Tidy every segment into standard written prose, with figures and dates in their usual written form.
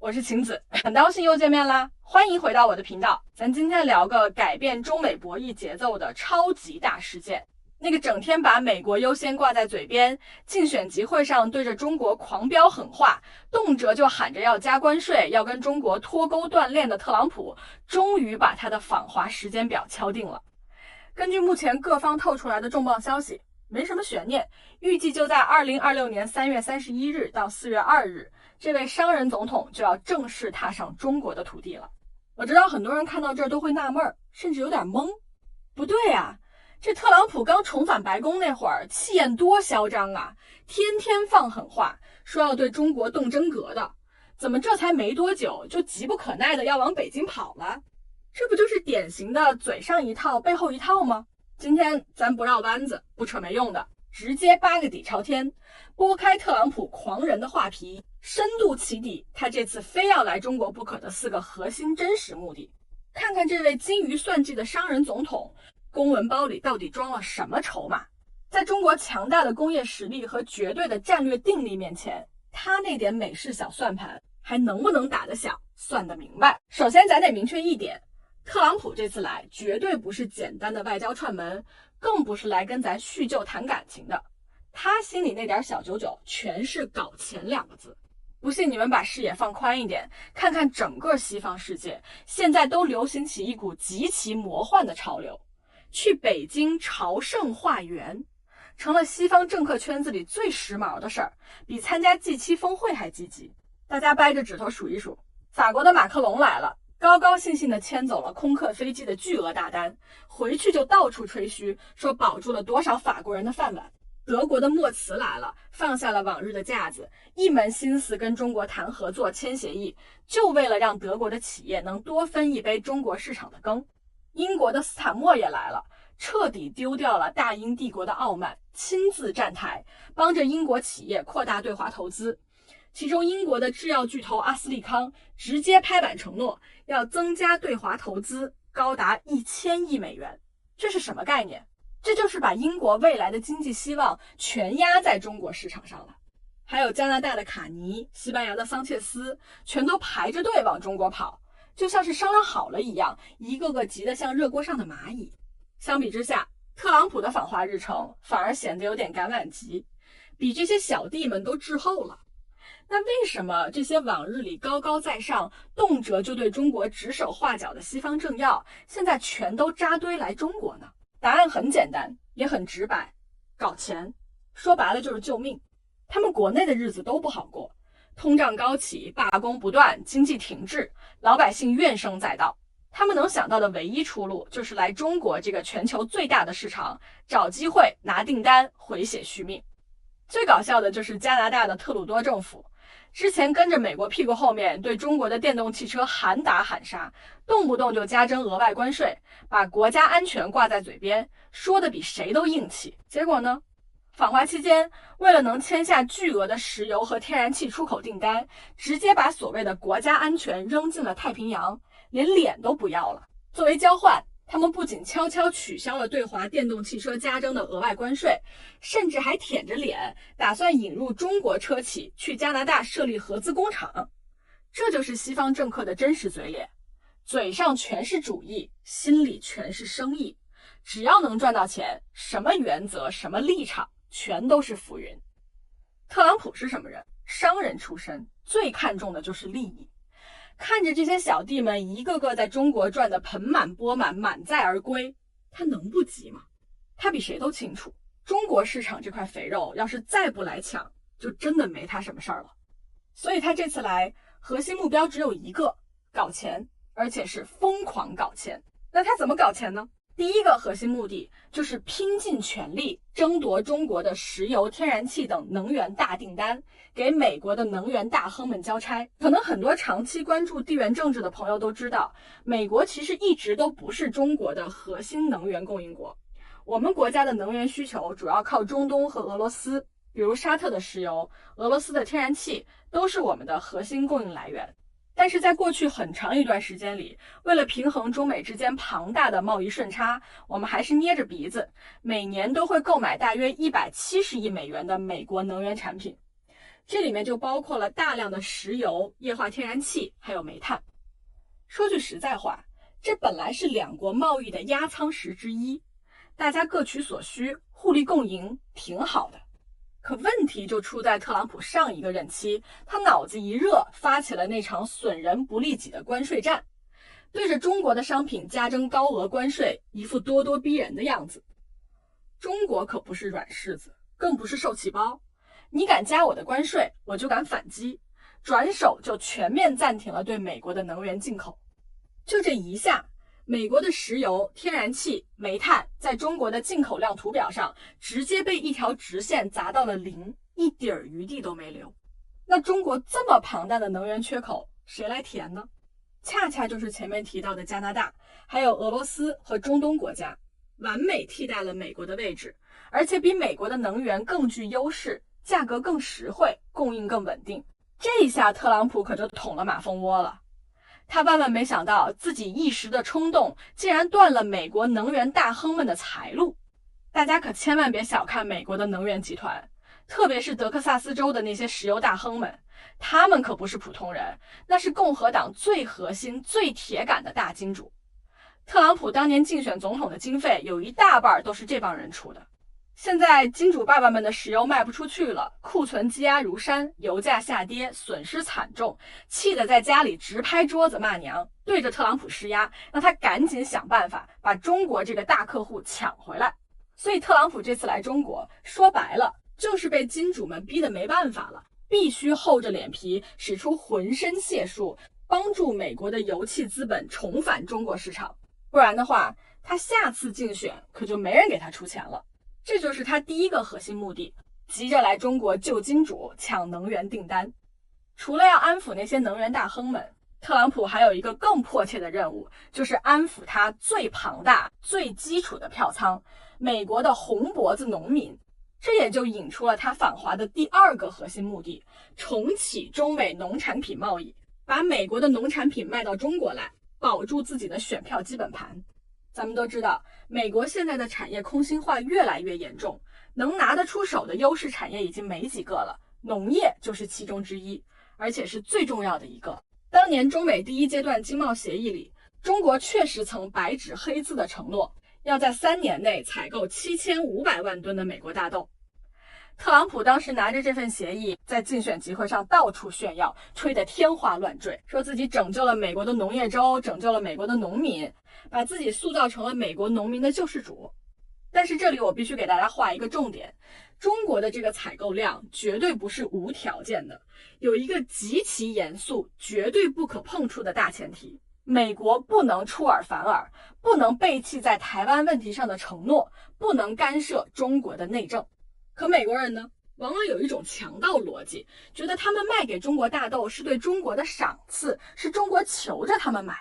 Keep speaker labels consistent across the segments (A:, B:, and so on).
A: 我是晴子，很高兴又见面啦！欢迎回到我的频道。咱今天聊个改变中美博弈节奏的超级大事件，那个整天把美国优先挂在嘴边，竞选集会上对着中国狂飙狠话，动辄就喊着要加关税，要跟中国脱钩断链的特朗普，终于把他的访华时间表敲定了。根据目前各方透出来的重磅消息，没什么悬念，预计就在2026年3月31日到4月2日，这位商人总统就要正式踏上中国的土地了。我知道很多人看到这儿都会纳闷，甚至有点懵。不对啊，这特朗普刚重返白宫那会儿，气焰多嚣张啊，天天放狠话，说要对中国动真格的，怎么这才没多久就急不可耐的要往北京跑了？这不就是典型的嘴上一套背后一套吗？今天咱不绕弯子，不扯没用的，直接扒个底朝天，拨开特朗普狂人的画皮，深度起底他这次非要来中国不可的4个核心真实目的。看看这位精于算计的商人总统，公文包里到底装了什么筹码？在中国强大的工业实力和绝对的战略定力面前，他那点美式小算盘还能不能打得响，算得明白？首先咱得明确一点，特朗普这次来绝对不是简单的外交串门，更不是来跟咱叙旧谈感情的，他心里那点小九九全是搞钱2个字。不信你们把视野放宽一点，看看整个西方世界现在都流行起一股极其魔幻的潮流，去北京朝圣化缘成了西方政客圈子里最时髦的事儿，比参加G7峰会还积极。大家掰着指头数一数，法国的马克龙来了，高高兴兴地牵走了空客飞机的巨额大单，回去就到处吹嘘说保住了多少法国人的饭碗。德国的默茨来了，放下了往日的架子，一门心思跟中国谈合作签协议，就为了让德国的企业能多分一杯中国市场的羹。英国的斯坦默也来了，彻底丢掉了大英帝国的傲慢，亲自站台，帮着英国企业扩大对华投资。其中英国的制药巨头阿斯利康直接拍板承诺要增加对华投资高达1000亿美元。这是什么概念？这就是把英国未来的经济希望全压在中国市场上了。还有加拿大的卡尼、西班牙的桑切斯，全都排着队往中国跑，就像是商量好了一样，一个个急得像热锅上的蚂蚁。相比之下，特朗普的访华日程反而显得有点橄榄急，比这些小弟们都滞后了。那为什么这些往日里高高在上，动辄就对中国指手画脚的西方政要，现在全都扎堆来中国呢？答案很简单，也很直白，搞钱。说白了就是救命。他们国内的日子都不好过，通胀高企，罢工不断，经济停滞，老百姓怨声载道。他们能想到的唯一出路，就是来中国这个全球最大的市场，找机会拿订单，回血续命。最搞笑的就是加拿大的特鲁多政府，之前跟着美国屁股后面对中国的电动汽车喊打喊杀，动不动就加征额外关税，把国家安全挂在嘴边，说的比谁都硬气。结果呢，访华期间，为了能签下巨额的石油和天然气出口订单，直接把所谓的国家安全扔进了太平洋，连脸都不要了。作为交换，他们不仅悄悄取消了对华电动汽车加征的额外关税，甚至还舔着脸打算引入中国车企去加拿大设立合资工厂。这就是西方政客的真实嘴脸，嘴上全是主义，心里全是生意。只要能赚到钱，什么原则什么立场全都是浮云。特朗普是什么人？商人出身，最看重的就是利益。看着这些小弟们一个个在中国赚得盆满钵满，满载而归，他能不急吗？他比谁都清楚，中国市场这块肥肉要是再不来抢，就真的没他什么事儿了。所以他这次来，核心目标只有一个，搞钱，而且是疯狂搞钱。那他怎么搞钱呢？第一个核心目的就是拼尽全力争夺中国的石油、天然气等能源大订单，给美国的能源大亨们交差。可能很多长期关注地缘政治的朋友都知道，美国其实一直都不是中国的核心能源供应国。我们国家的能源需求主要靠中东和俄罗斯，比如沙特的石油、俄罗斯的天然气都是我们的核心供应来源。但是在过去很长一段时间里，为了平衡中美之间庞大的贸易顺差，我们还是捏着鼻子，每年都会购买大约170亿美元的美国能源产品。这里面就包括了大量的石油、液化天然气，还有煤炭。说句实在话，这本来是两国贸易的压舱石之一，大家各取所需，互利共赢，挺好的。可问题就出在特朗普上一个任期，他脑子一热，发起了那场损人不利己的关税战，对着中国的商品加征高额关税，一副咄咄逼人的样子。中国可不是软柿子，更不是受气包，你敢加我的关税，我就敢反击，转手就全面暂停了对美国的能源进口。就这一下，美国的石油、天然气、煤炭在中国的进口量图表上直接被一条直线砸到了0，一点余地都没留。那中国这么庞大的能源缺口，谁来填呢？恰恰就是前面提到的加拿大，还有俄罗斯和中东国家，完美替代了美国的位置，而且比美国的能源更具优势，价格更实惠，供应更稳定。这一下特朗普可就捅了马蜂窝了。他万万没想到，自己一时的冲动竟然断了美国能源大亨们的财路。大家可千万别小看美国的能源集团，特别是德克萨斯州的那些石油大亨们，他们可不是普通人，那是共和党最核心、最铁杆的大金主。特朗普当年竞选总统的经费有一大半都是这帮人出的。现在金主爸爸们的石油卖不出去了，库存积压如山，油价下跌，损失惨重，气得在家里直拍桌子骂娘，对着特朗普施压，让他赶紧想办法把中国这个大客户抢回来。所以特朗普这次来中国，说白了就是被金主们逼得没办法了，必须厚着脸皮使出浑身解数，帮助美国的油气资本重返中国市场，不然的话，他下次竞选可就没人给他出钱了。这就是他第一个核心目的，急着来中国救金主，抢能源订单。除了要安抚那些能源大亨们，特朗普还有一个更迫切的任务，就是安抚他最庞大、最基础的票仓——美国的红脖子农民。这也就引出了他访华的第二个核心目的，重启中美农产品贸易，把美国的农产品卖到中国来，保住自己的选票基本盘。咱们都知道，美国现在的产业空心化越来越严重，能拿得出手的优势产业已经没几个了，农业就是其中之一，而且是最重要的一个。当年中美第一阶段经贸协议里，中国确实曾白纸黑字的承诺，要在3年内采购7500万吨的美国大豆。特朗普当时拿着这份协议，在竞选集会上到处炫耀，吹得天花乱坠，说自己拯救了美国的农业州，拯救了美国的农民，把自己塑造成了美国农民的救世主。但是这里我必须给大家画一个重点，中国的这个采购量绝对不是无条件的，有一个极其严肃、绝对不可碰触的大前提：美国不能出尔反尔，不能背弃在台湾问题上的承诺，不能干涉中国的内政。可美国人呢，往往有一种强盗逻辑，觉得他们卖给中国大豆是对中国的赏赐，是中国求着他们买，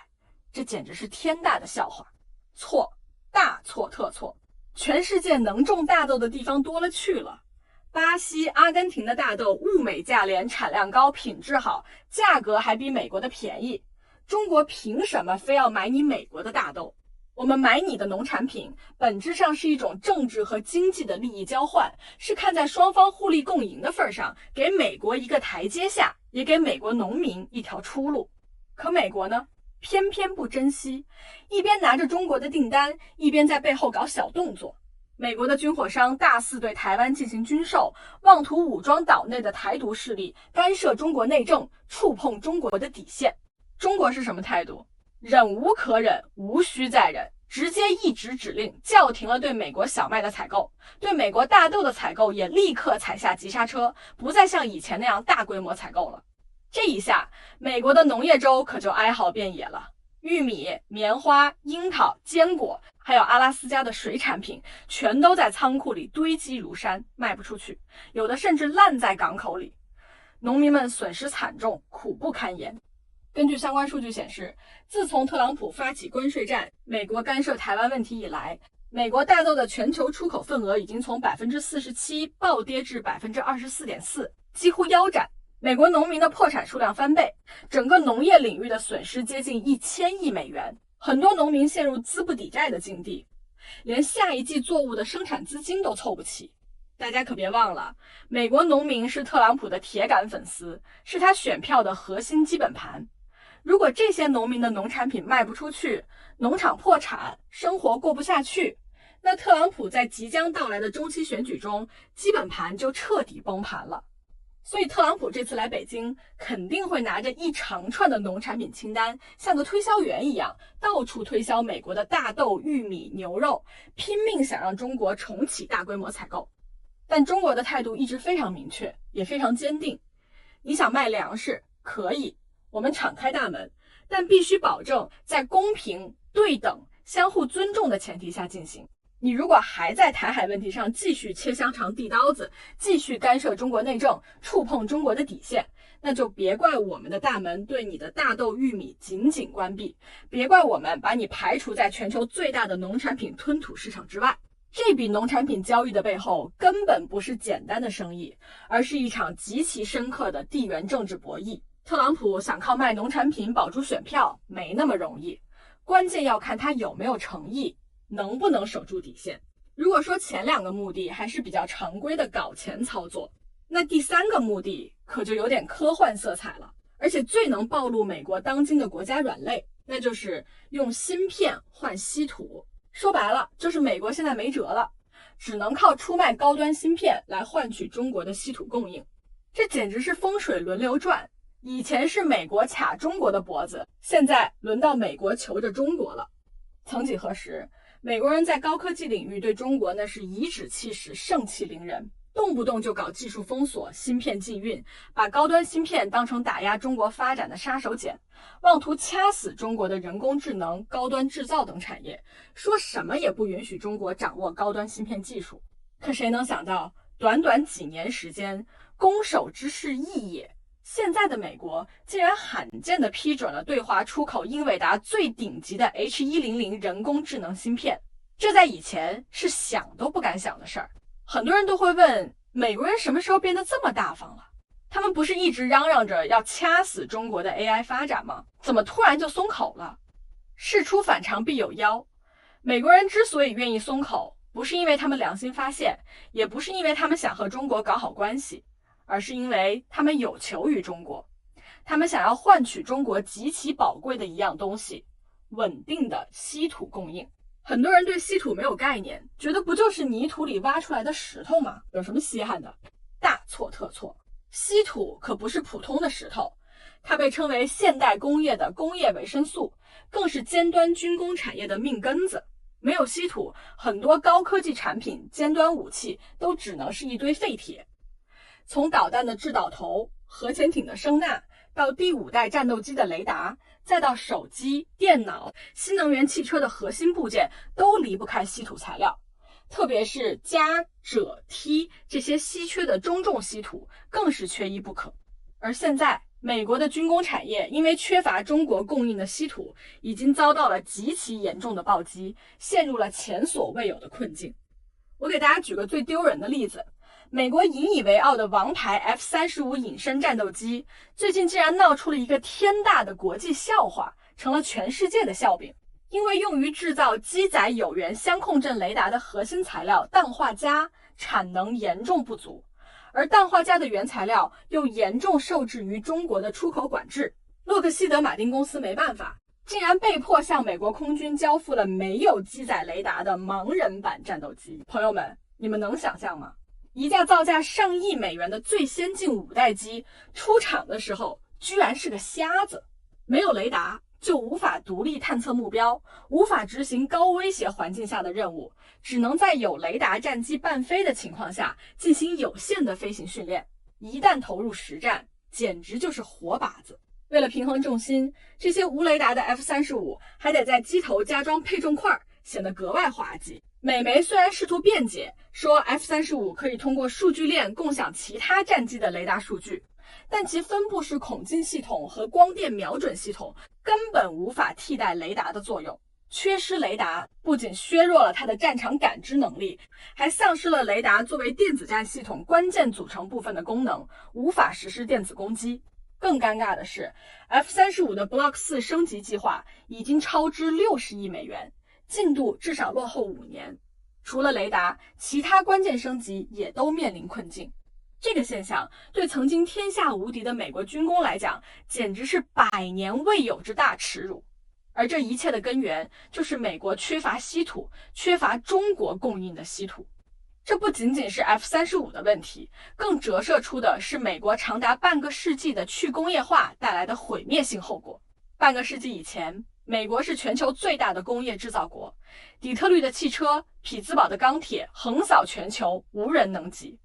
A: 这简直是天大的笑话。错，大错特错。全世界能种大豆的地方多了去了，巴西、阿根廷的大豆物美价廉，产量高，品质好，价格还比美国的便宜。中国凭什么非要买你美国的大豆？我们买你的农产品，本质上是一种政治和经济的利益交换，是看在双方互利共赢的份上，给美国一个台阶下，也给美国农民一条出路。可美国呢，偏偏不珍惜，一边拿着中国的订单，一边在背后搞小动作。美国的军火商大肆对台湾进行军售，妄图武装岛内的台独势力，干涉中国内政，触碰中国的底线。中国是什么态度？忍无可忍，无需再忍，直接一纸指令叫停了对美国小麦的采购，对美国大豆的采购也立刻踩下急刹车，不再像以前那样大规模采购了。这一下，美国的农业州可就哀嚎遍野了，玉米、棉花、樱桃、坚果，还有阿拉斯加的水产品，全都在仓库里堆积如山，卖不出去，有的甚至烂在港口里。农民们损失惨重，苦不堪言。根据相关数据显示，自从特朗普发起关税战，美国干涉台湾问题以来，美国大豆的全球出口份额已经从 47% 暴跌至 24.4%， 几乎腰斩。美国农民的破产数量翻倍，整个农业领域的损失接近1000亿美元，很多农民陷入资不抵债的境地，连下一季作物的生产资金都凑不齐。大家可别忘了，美国农民是特朗普的铁杆粉丝，是他选票的核心基本盘。如果这些农民的农产品卖不出去，农场破产，生活过不下去，那特朗普在即将到来的中期选举中，基本盘就彻底崩盘了。所以特朗普这次来北京，肯定会拿着一长串的农产品清单，像个推销员一样，到处推销美国的大豆、玉米、牛肉，拼命想让中国重启大规模采购。但中国的态度一直非常明确，也非常坚定。你想卖粮食，可以，我们敞开大门，但必须保证在公平、对等、相互尊重的前提下进行。你如果还在台海问题上继续切香肠递刀子，继续干涉中国内政，触碰中国的底线，那就别怪我们的大门对你的大豆、玉米紧紧关闭，别怪我们把你排除在全球最大的农产品吞吐市场之外。这笔农产品交易的背后根本不是简单的生意，而是一场极其深刻的地缘政治博弈。特朗普想靠卖农产品保住选票没那么容易，关键要看他有没有诚意，能不能守住底线。如果说前两个目的还是比较常规的搞钱操作，那第三个目的可就有点科幻色彩了，而且最能暴露美国当今的国家软肋，那就是用芯片换稀土。说白了，就是美国现在没辙了，只能靠出卖高端芯片来换取中国的稀土供应。这简直是风水轮流转，以前是美国卡中国的脖子，现在轮到美国求着中国了。曾几何时，美国人在高科技领域对中国那是颐指气使，盛气凌人，动不动就搞技术封锁、芯片禁运，把高端芯片当成打压中国发展的杀手锏，妄图掐死中国的人工智能、高端制造等产业，说什么也不允许中国掌握高端芯片技术。可谁能想到，短短几年时间，攻守之势异也，现在的美国竟然罕见地批准了对华出口英伟达最顶级的 H100人工智能芯片，这在以前是想都不敢想的事儿。很多人都会问，美国人什么时候变得这么大方了？他们不是一直嚷嚷着要掐死中国的 AI 发展吗？怎么突然就松口了？事出反常必有妖。美国人之所以愿意松口，不是因为他们良心发现，也不是因为他们想和中国搞好关系，而是因为他们有求于中国。他们想要换取中国极其宝贵的一样东西，稳定的稀土供应。很多人对稀土没有概念，觉得不就是泥土里挖出来的石头吗？有什么稀罕的？大错特错。稀土可不是普通的石头，它被称为现代工业的工业维生素，更是尖端军工产业的命根子。没有稀土，很多高科技产品、尖端武器都只能是一堆废铁。从导弹的制导头、核潜艇的声呐，到第5代战斗机的雷达，再到手机、电脑、新能源汽车的核心部件，都离不开稀土材料。特别是镓、锗、锑这些稀缺的中重稀土，更是缺一不可。而现在，美国的军工产业因为缺乏中国供应的稀土，已经遭到了极其严重的暴击，陷入了前所未有的困境。我给大家举个最丢人的例子，美国引以为傲的王牌 F-35隐身战斗机，最近竟然闹出了一个天大的国际笑话，成了全世界的笑柄。因为用于制造机载有源相控阵雷达的核心材料氮化镓产能严重不足，而氮化镓的原材料又严重受制于中国的出口管制，洛克希德马丁公司没办法，竟然被迫向美国空军交付了没有机载雷达的盲人版战斗机。朋友们，你们能想象吗？一架造价上亿美元的最先进5代机出厂的时候，居然是个瞎子，没有雷达就无法独立探测目标，无法执行高威胁环境下的任务，只能在有雷达战机伴飞的情况下进行有限的飞行训练。一旦投入实战，简直就是活靶子。为了平衡重心，这些无雷达的 F-35还得在机头加装配重块，显得格外滑稽。美媒虽然试图辩解，说 F-35可以通过数据链共享其他战机的雷达数据，但其分布式孔径系统和光电瞄准系统根本无法替代雷达的作用。缺失雷达不仅削弱了它的战场感知能力，还丧失了雷达作为电子战系统关键组成部分的功能，无法实施电子攻击。更尴尬的是 ，F-35的 Block 4升级计划已经超支60亿美元，进度至少落后5年。除了雷达，其他关键升级也都面临困境。这个现象对曾经天下无敌的美国军工来讲，简直是百年未有之大耻辱。而这一切的根源，就是美国缺乏稀土，缺乏中国供应的稀土。这不仅仅是 F-35的问题，更折射出的是美国长达半个世纪的去工业化带来的毁灭性后果。半个世纪以前，美国是全球最大的工业制造国，底特律的汽车、匹兹堡的钢铁横扫全球，无人能及。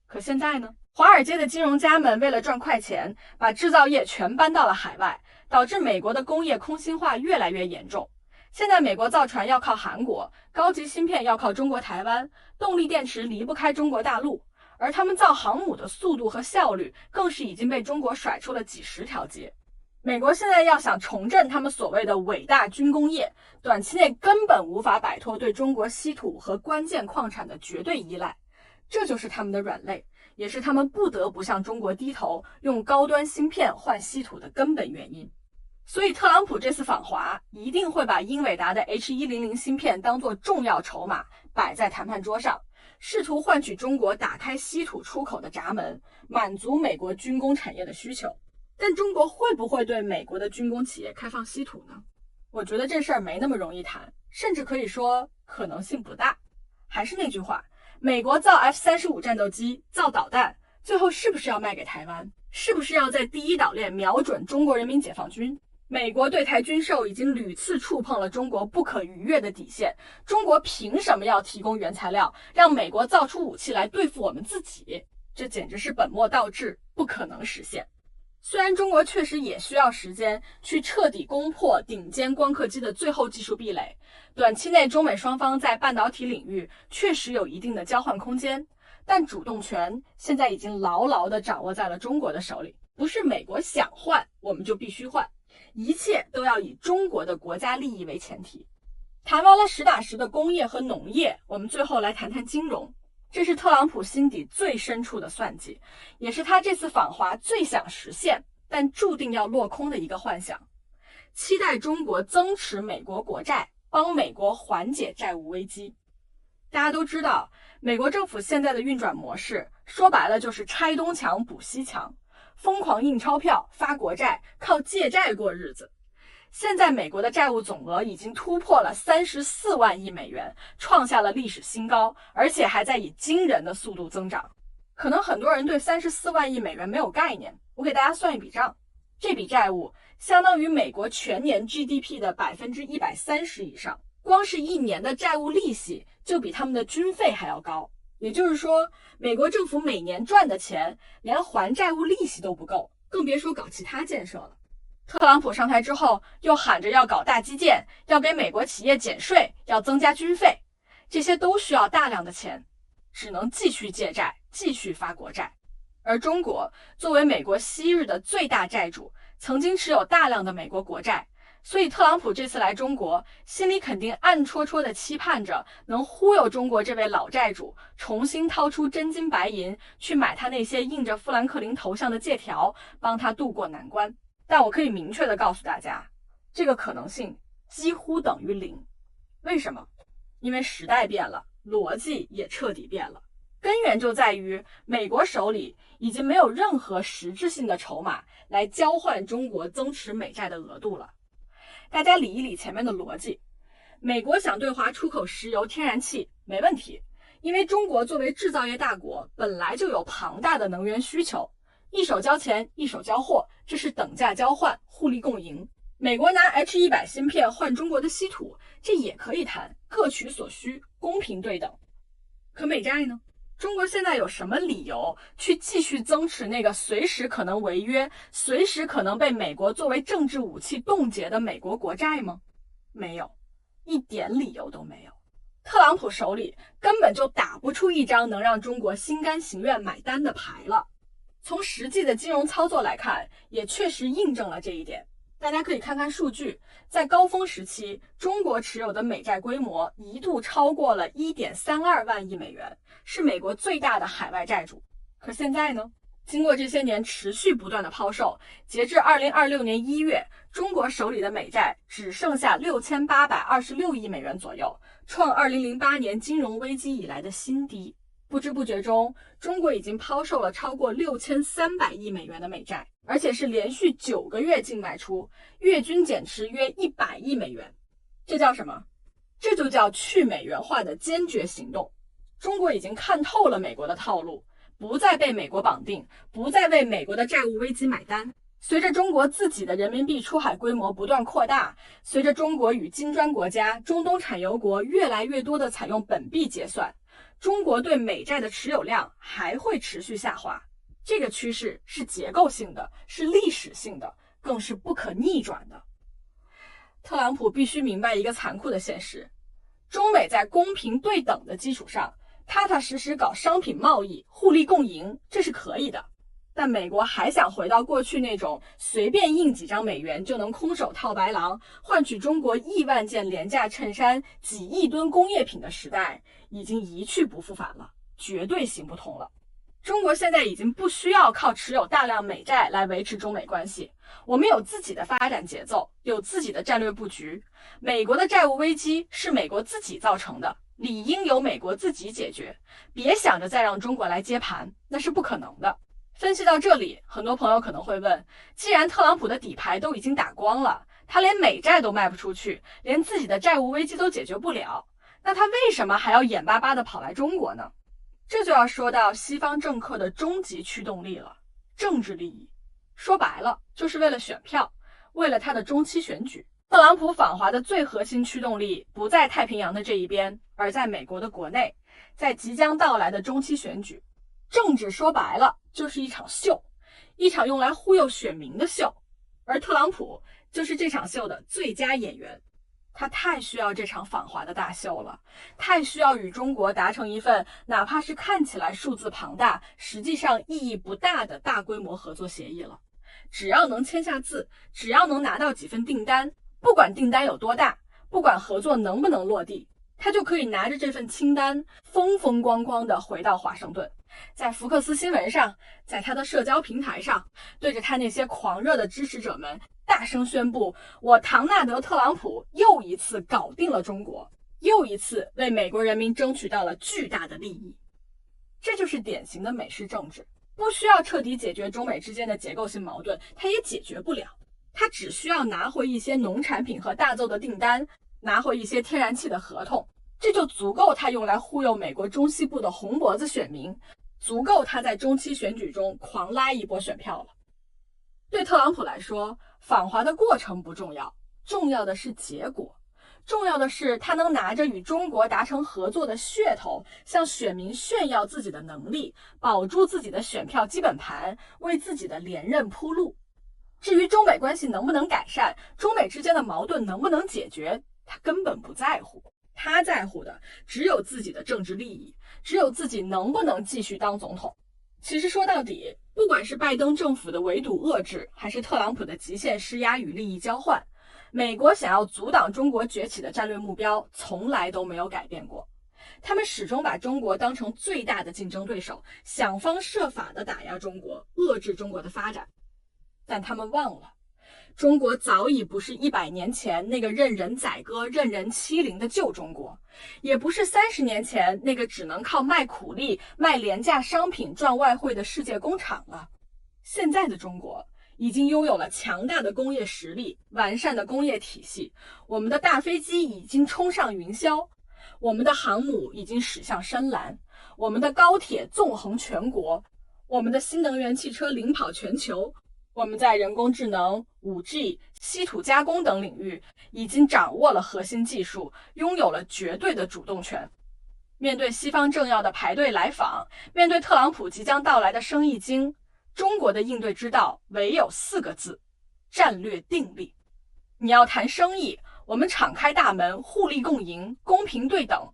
A: 可现在呢？华尔街的金融家们为了赚快钱，把制造业全搬到了海外，导致美国的工业空心化越来越严重。现在美国造船要靠韩国，高级芯片要靠中国台湾，动力电池离不开中国大陆，而他们造航母的速度和效率更是已经被中国甩出了几十条街。美国现在要想重振他们所谓的伟大军工业，短期内根本无法摆脱对中国稀土和关键矿产的绝对依赖，这就是他们的软肋，也是他们不得不向中国低头，用高端芯片换稀土的根本原因。所以特朗普这次访华一定会把英伟达的 H100芯片当作重要筹码摆在谈判桌上，试图换取中国打开稀土出口的闸门，满足美国军工产业的需求。但中国会不会对美国的军工企业开放稀土呢？我觉得这事儿没那么容易谈，甚至可以说可能性不大。还是那句话，美国造 F-35战斗机，造导弹，最后是不是要卖给台湾？是不是要在第一岛链瞄准中国人民解放军？美国对台军售已经屡次触碰了中国不可逾越的底线，中国凭什么要提供原材料，让美国造出武器来对付我们自己？这简直是本末倒置，不可能实现。虽然中国确实也需要时间去彻底攻破顶尖光刻机的最后技术壁垒，短期内中美双方在半导体领域确实有一定的交换空间，但主动权现在已经牢牢地掌握在了中国的手里，不是美国想换我们就必须换，一切都要以中国的国家利益为前提。谈完了实打实的工业和农业，我们最后来谈谈金融。这是特朗普心底最深处的算计，也是他这次访华最想实现但注定要落空的一个幻想。期待中国增持美国国债，帮美国缓解债务危机。大家都知道，美国政府现在的运转模式，说白了就是拆东墙补西墙，疯狂印钞票、发国债，靠借债过日子。现在美国的债务总额已经突破了34万亿美元，创下了历史新高，而且还在以惊人的速度增长。可能很多人对34万亿美元没有概念，我给大家算一笔账，这笔债务相当于美国全年 GDP 的130%以上，光是一年的债务利息就比他们的军费还要高。也就是说，美国政府每年赚的钱连还债务利息都不够，更别说搞其他建设了。特朗普上台之后，又喊着要搞大基建，要给美国企业减税，要增加军费，这些都需要大量的钱，只能继续借债，继续发国债。而中国作为美国昔日的最大债主，曾经持有大量的美国国债，所以特朗普这次来中国，心里肯定暗戳戳地期盼着能忽悠中国这位老债主重新掏出真金白银，去买他那些印着富兰克林头像的借条，帮他渡过难关。但我可以明确地告诉大家，这个可能性几乎等于0。为什么？因为时代变了，逻辑也彻底变了。根源就在于美国手里已经没有任何实质性的筹码来交换中国增持美债的额度了。大家理一理前面的逻辑，美国想对华出口石油、天然气没问题，因为中国作为制造业大国，本来就有庞大的能源需求，一手交钱，一手交货，这是等价交换，互利共赢。美国拿 H100芯片换中国的稀土，这也可以谈，各取所需，公平对等。可美债呢？中国现在有什么理由去继续增持那个随时可能违约、随时可能被美国作为政治武器冻结的美国国债吗？没有，一点理由都没有。特朗普手里根本就打不出一张能让中国心甘情愿买单的牌了。从实际的金融操作来看，也确实印证了这一点。大家可以看看数据，在高峰时期，中国持有的美债规模一度超过了 1.32 万亿美元，是美国最大的海外债主。可现在呢，经过这些年持续不断的抛售，截至2026年1月，中国手里的美债只剩下6826亿美元左右，创2008年金融危机以来的新低。不知不觉中，中国已经抛售了超过6300亿美元的美债，而且是连续9个月净卖出，月均减持约100亿美元。这叫什么？这就叫去美元化的坚决行动。中国已经看透了美国的套路，不再被美国绑定，不再为美国的债务危机买单。随着中国自己的人民币出海规模不断扩大，随着中国与金砖国家、中东产油国越来越多的采用本币结算，中国对美债的持有量还会持续下滑。这个趋势是结构性的，是历史性的，更是不可逆转的。特朗普必须明白一个残酷的现实，中美在公平对等的基础上，踏踏实实搞商品贸易，互利共赢，这是可以的。但美国还想回到过去那种随便印几张美元就能空手套白狼，换取中国亿万件廉价衬衫、几亿吨工业品的时代，已经一去不复返了，绝对行不通了。中国现在已经不需要靠持有大量美债来维持中美关系，我们有自己的发展节奏，有自己的战略布局。美国的债务危机是美国自己造成的，理应由美国自己解决，别想着再让中国来接盘，那是不可能的。分析到这里，很多朋友可能会问，既然特朗普的底牌都已经打光了，他连美债都卖不出去，连自己的债务危机都解决不了，那他为什么还要眼巴巴地跑来中国呢？这就要说到西方政客的终极驱动力了，政治利益。说白了，就是为了选票，为了他的中期选举。特朗普访华的最核心驱动力不在太平洋的这一边，而在美国的国内，在即将到来的中期选举。政治说白了就是一场秀，一场用来忽悠选民的秀，而特朗普就是这场秀的最佳演员。他太需要这场访华的大秀了，太需要与中国达成一份哪怕是看起来数字庞大，实际上意义不大的大规模合作协议了。只要能签下字，只要能拿到几份订单，不管订单有多大，不管合作能不能落地，他就可以拿着这份清单风风光光地回到华盛顿，在福克斯新闻上，在他的社交平台上，对着他那些狂热的支持者们大声宣布，我唐纳德·特朗普又一次搞定了中国，又一次为美国人民争取到了巨大的利益。这就是典型的美式政治，不需要彻底解决中美之间的结构性矛盾，它也解决不了。它只需要拿回一些农产品和大宗的订单，拿回一些天然气的合同，这就足够他用来忽悠美国中西部的红脖子选民，足够他在中期选举中狂拉一波选票了。对特朗普来说，访华的过程不重要，重要的是结果，重要的是他能拿着与中国达成合作的噱头，向选民炫耀自己的能力，保住自己的选票基本盘，为自己的连任铺路。至于中美关系能不能改善，中美之间的矛盾能不能解决，他根本不在乎。他在乎的只有自己的政治利益，只有自己能不能继续当总统。其实说到底，不管是拜登政府的围堵遏制，还是特朗普的极限施压与利益交换，美国想要阻挡中国崛起的战略目标从来都没有改变过。他们始终把中国当成最大的竞争对手，想方设法地打压中国，遏制中国的发展。但他们忘了，中国早已不是100年前那个任人宰割、任人欺凌的旧中国，也不是30年前那个只能靠卖苦力、卖廉价商品赚外汇的世界工厂了。现在的中国已经拥有了强大的工业实力、完善的工业体系，我们的大飞机已经冲上云霄，我们的航母已经驶向深蓝，我们的高铁纵横全国，我们的新能源汽车领跑全球，我们在人工智能、5G、稀土加工等领域已经掌握了核心技术，拥有了绝对的主动权。面对西方政要的排队来访，面对特朗普即将到来的生意经，中国的应对之道唯有4个字：战略定力。你要谈生意，我们敞开大门，互利共赢，公平对等。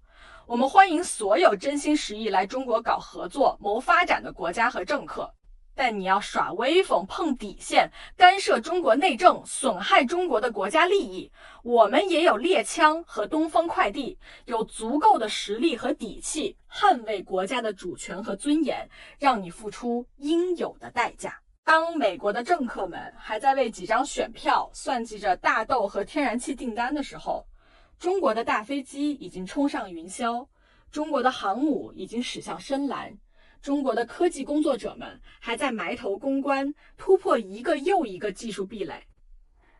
A: 我们欢迎所有真心实意来中国搞合作、谋发展的国家和政客。但你要耍威风、碰底线、干涉中国内政、损害中国的国家利益，我们也有猎枪和东风快递，有足够的实力和底气捍卫国家的主权和尊严，让你付出应有的代价。当美国的政客们还在为几张选票算计着大豆和天然气订单的时候，中国的大飞机已经冲上云霄，中国的航母已经驶向深蓝，中国的科技工作者们还在埋头攻关，突破一个又一个技术壁垒。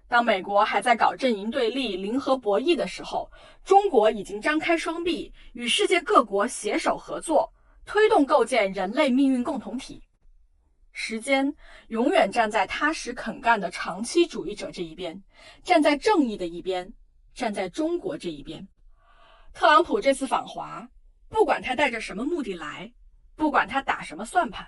A: 当美国还在搞阵营对立、零和博弈的时候，中国已经张开双臂，与世界各国携手合作，推动构建人类命运共同体。时间永远站在踏实肯干的长期主义者这一边，站在正义的一边，站在中国这一边。特朗普这次访华，不管他带着什么目的来，不管他打什么算盘，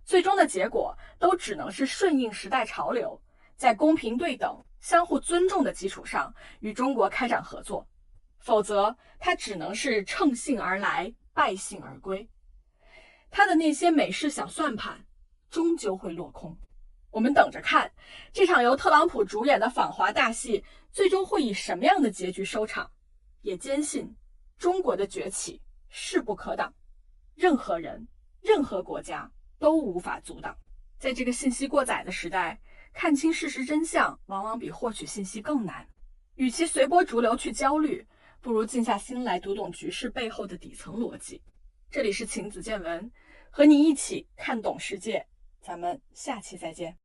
A: 最终的结果都只能是顺应时代潮流，在公平对等、相互尊重的基础上与中国开展合作，否则他只能是乘兴而来，败兴而归。他的那些美式小算盘终究会落空。我们等着看这场由特朗普主演的访华大戏最终会以什么样的结局收场，也坚信中国的崛起势不可挡，任何人、任何国家都无法阻挡。在这个信息过载的时代，看清事实真相往往比获取信息更难。与其随波逐流去焦虑，不如静下心来读懂局势背后的底层逻辑。这里是晴子见闻，和你一起看懂世界。咱们下期再见。